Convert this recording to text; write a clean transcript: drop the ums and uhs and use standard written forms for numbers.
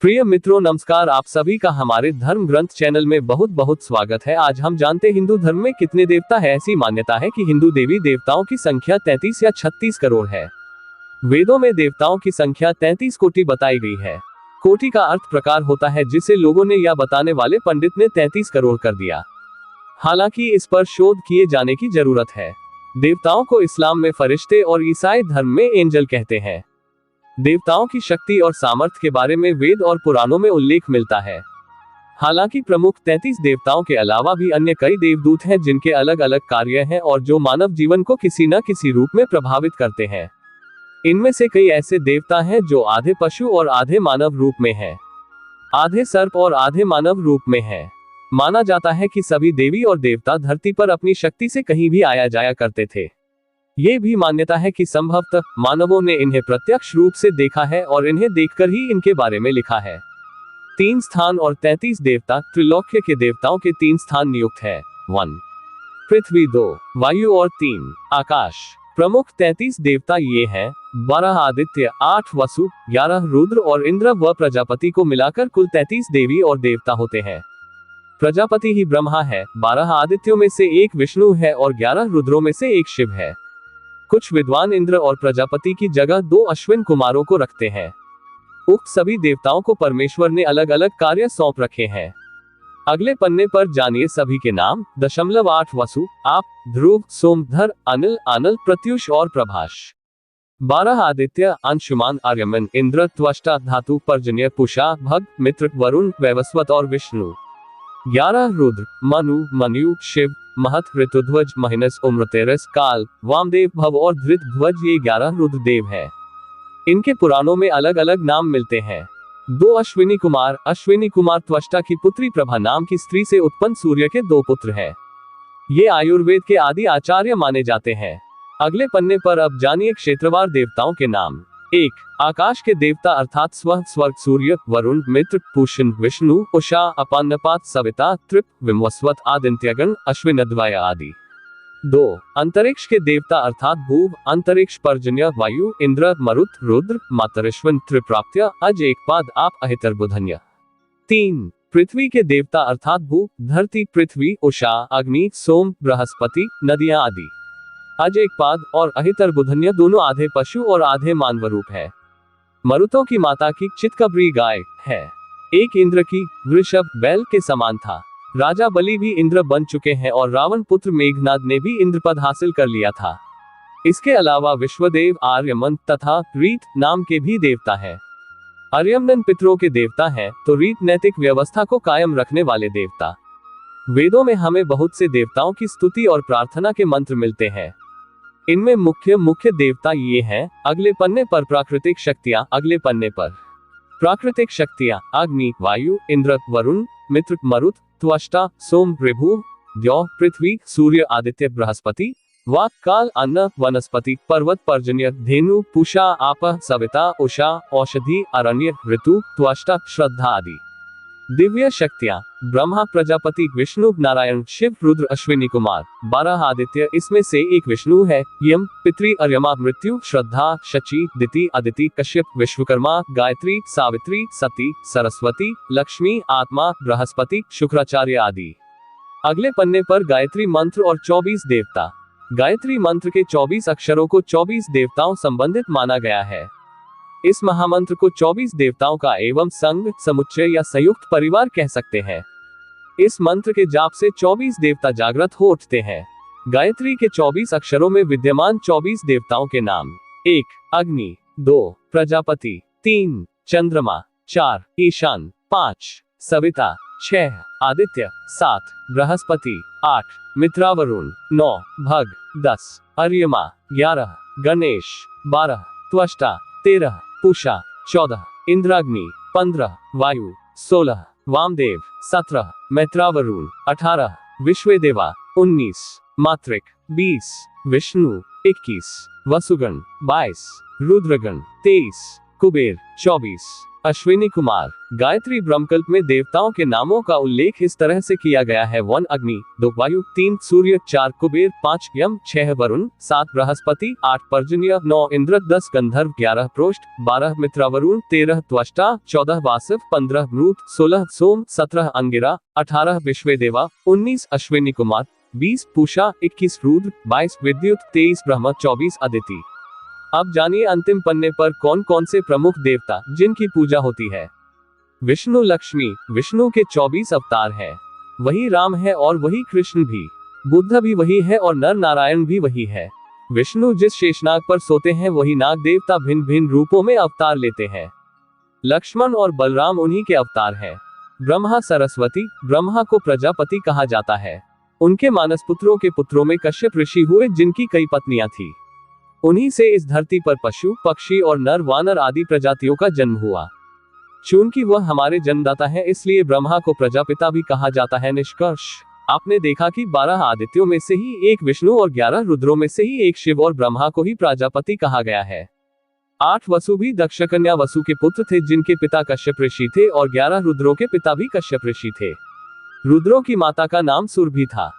प्रिय मित्रों नमस्कार। आप सभी का हमारे धर्म ग्रंथ चैनल में बहुत बहुत स्वागत है। आज हम जानते हिंदू धर्म में कितने देवता है। ऐसी मान्यता है कि हिंदू देवी देवताओं की संख्या 33 या 36 करोड़ है। वेदों में देवताओं की संख्या 33 कोटि बताई गई है। कोटि का अर्थ प्रकार होता है जिसे लोगों ने या बताने वाले पंडित ने 33 करोड़ कर दिया। हालांकि इस पर शोध किए जाने की जरूरत है। देवताओं को इस्लाम में फरिश्ते और ईसाई धर्म में एंजल कहते हैं। देवताओं की शक्ति और सामर्थ्य के बारे में वेद और पुराणों में उल्लेख मिलता है। हालांकि प्रमुख 33 देवताओं के अलावा भी अन्य कई देवदूत हैं जिनके अलग अलग कार्य हैं और जो मानव जीवन को किसी न किसी रूप में प्रभावित करते हैं। इनमें से कई ऐसे देवता हैं जो आधे पशु और आधे मानव रूप में हैं, आधे सर्प और आधे मानव रूप में हैं। माना जाता है कि सभी देवी और देवता धरती पर अपनी शक्ति से कहीं भी आया जाया करते थे। ये भी मान्यता है कि संभवतः मानवों ने इन्हें प्रत्यक्ष रूप से देखा है और इन्हें देखकर ही इनके बारे में लिखा है। 3 स्थान और 33 देवता। त्रिलोक्य के देवताओं के 3 स्थान नियुक्त है। 1 पृथ्वी, 2 वायु और 3 आकाश। प्रमुख 33 देवता ये हैं: 12 आदित्य, 8 वसु, 11 रुद्र और इंद्र व प्रजापति को मिलाकर कुल 33 देवी और देवता होते हैं। प्रजापति ही ब्रह्मा है, 12 आदित्यों में से एक विष्णु है और 11 रुद्रों में से एक शिव है। कुछ विद्वान इंद्र और प्रजापति की जगह 2 अश्विन कुमारों को रखते हैं। उक्त सभी देवताओं को परमेश्वर ने अलग अलग कार्य सौंप रखे हैं। अगले पन्ने पर जानिए सभी के नाम। 8 वसु, आप, ध्रुव, सोमधर, अनिल, आनल, प्रत्युष और प्रभाष। 12 आदित्य, अंशुमान, आर्यमन, इंद्र, त्वष्टा, धातु, पर्जन्य, पुषा, भग, मित्र, वरुण, वैवस्वत और विष्णु। 11 रुद्र, मनु, मनु, शिव, महत, ऋतुध्वज, महिनस, उम्रतेरस, काल, वामदेव, भव और धृतध्वज। ये 11 रुद्र देव हैं। इनके पुराणों में अलग अलग नाम मिलते हैं। 2 अश्विनी कुमार। अश्विनी कुमार त्वष्टा की पुत्री प्रभा नाम की स्त्री से उत्पन्न सूर्य के 2 पुत्र हैं। ये आयुर्वेद के आदि आचार्य माने जाते हैं। अगले पन्ने पर अब जानिए क्षेत्रवार देवताओं के नाम। 1 आकाश के देवता अर्थात स्वर्ग, सूर्य, वरुण, मित्र, पूषण, विष्णु, उषा, अपान्नपात, सविता, तृप, विमवस्वत, आदित्यगण, अश्विनद्वय आदि। 2 अंतरिक्ष के देवता अर्थात भूव, अंतरिक्ष, पर्जन्य, वायु, इंद्र, मरुत, रुद्र, मातरिश्वन, त्रिप्राप्त्य, अज, एकपाद, आप, अहितर्बुधन्य। 3 पृथ्वी के देवता अर्थात भू, धरती, पृथ्वी, उषा, अग्नि, सोम, बृहस्पति, नदियां आदि। अज, एकपाद और अहितर्बुधन्य दोनों आधे पशु और आधे मानव रूप है। मरुतों की माता की चितकबरी गाय है। एक इंद्र की वृषभ बैल के समान था। राजा बलि भी इंद्र बन चुके हैं और रावण पुत्र मेघनाद ने भी इंद्र पद हासिल कर लिया था। इसके अलावा विश्वदेव, आर्यमन तथा रीत नाम के भी देवता हैं। आर्यमन पितरों के देवता हैं तो रीत नैतिक व्यवस्था को कायम रखने वाले देवता। वेदों में हमें बहुत से देवताओं की स्तुति और प्रार्थना के मंत्र मिलते हैं। इनमें मुख्य देवता ये हैं। अगले पन्ने पर प्राकृतिक शक्तियां। अगले पन्ने पर प्राकृतिक शक्तियां: अग्नि, वायु, इंद्र, वरुण, मित्र, मरुत, त्वष्टा, सोम, ऋभु, द्यौ, पृथ्वी, सूर्य, आदित्य, बृहस्पति, वाक, काल, अन्न, वनस्पति, पर्वत, पर्जन्य, धेनु, पूषा, आप, सविता, उषा, औषधि, अरण्य, ऋतु, त्वष्टा, श्रद्धा आदि। दिव्य शक्तियां: ब्रह्मा, प्रजापति, विष्णु, नारायण, शिव, रुद्र, अश्विनी कुमार। 12 आदित्य, इसमें से एक विष्णु है। यम, पितृ, अर्यमा, मृत्यु, श्रद्धा, शची, दिति, अदिति, कश्यप, विश्वकर्मा, गायत्री, सावित्री, सती, सरस्वती, लक्ष्मी, आत्मा, बृहस्पति, शुक्राचार्य आदि। अगले पन्ने पर गायत्री मंत्र और 24 देवता। गायत्री मंत्र के 24 अक्षरों को 24 देवताओं संबंधित माना गया है। इस महामंत्र को 24 देवताओं का एवं संघ, समुच्चय या संयुक्त परिवार कह सकते हैं। इस मंत्र के जाप से 24 देवता जागृत हो उठते हैं। गायत्री के 24 अक्षरों में विद्यमान 24 देवताओं के नाम: 1 अग्नि, 2 प्रजापति, 3 चंद्रमा, 4 ईशान, 5 सविता, 6 आदित्य, 7 बृहस्पति, 8 मित्रावरुण, 9 भग, 10 अर्यमा, 11 गणेश, 12 त्वष्टा, 13 पूषा, 14 इंद्राग्नि, 15 वायु, 16 वामदेव, 17 मैत्रावरुण, 18 विश्वेदेवा, 19 मात्रिक, 20 विष्णु, 21 वसुगण, 22 रुद्रगण, 23 कुबेर, 24 अश्विनी कुमार। गायत्री ब्रह्मकल्प में देवताओं के नामों का उल्लेख इस तरह से किया गया है: 1 अग्नि, 2 वायु, 3 सूर्य, 4 कुबेर, 5 यम, 6 वरुण, 7 बृहस्पति, 8 पर्जन्य, 9 इंद्र, 10 गंधर्व, 11 प्रोष्ठ, 12 मित्रावरुण, 13 त्वष्टा, 14 वासव, 15 मृत, 16 सोम, 17 अंगिरा, 18 विश्वेदेवा, 19 अश्विनी कुमार, 20 पूषा, 21 रुद्र, 22 विद्युत, 23 ब्रह्म, 24 अदिति। अब जानिए अंतिम पन्ने पर कौन कौन से प्रमुख देवता जिनकी पूजा होती है। विष्णु लक्ष्मी। विष्णु के 24 अवतार हैं। वही राम है और वही कृष्ण भी। बुद्ध भी वही है और नर नारायण भी वही है। विष्णु जिस शेषनाग पर सोते हैं वही नाग देवता भिन्न भिन्न रूपों में अवतार लेते हैं। लक्ष्मण और बलराम उन्हीं के अवतार हैं। ब्रह्मा सरस्वती। ब्रह्मा को प्रजापति कहा जाता है। उनके मानस पुत्रों के पुत्रों में कश्यप ऋषि हुए जिनकी कई पत्नियां थी। उन्हीं से इस धरती पर पशु, पक्षी और नर वानर आदि प्रजातियों का जन्म हुआ। चूंकि वह हमारे जन्मदाता है इसलिए ब्रह्मा को प्रजापिता भी कहा जाता है। निष्कर्ष, आपने देखा कि 12 आदित्यों में से ही एक विष्णु और 11 रुद्रों में से ही एक शिव और ब्रह्मा को ही प्रजापति कहा गया है। 8 वसु भी दक्षकन्या वसु के पुत्र थे जिनके पिता कश्यप ऋषि थे और 11 रुद्रों के पिता भी कश्यप ऋषि थे। रुद्रों की माता का नाम सुरभि था।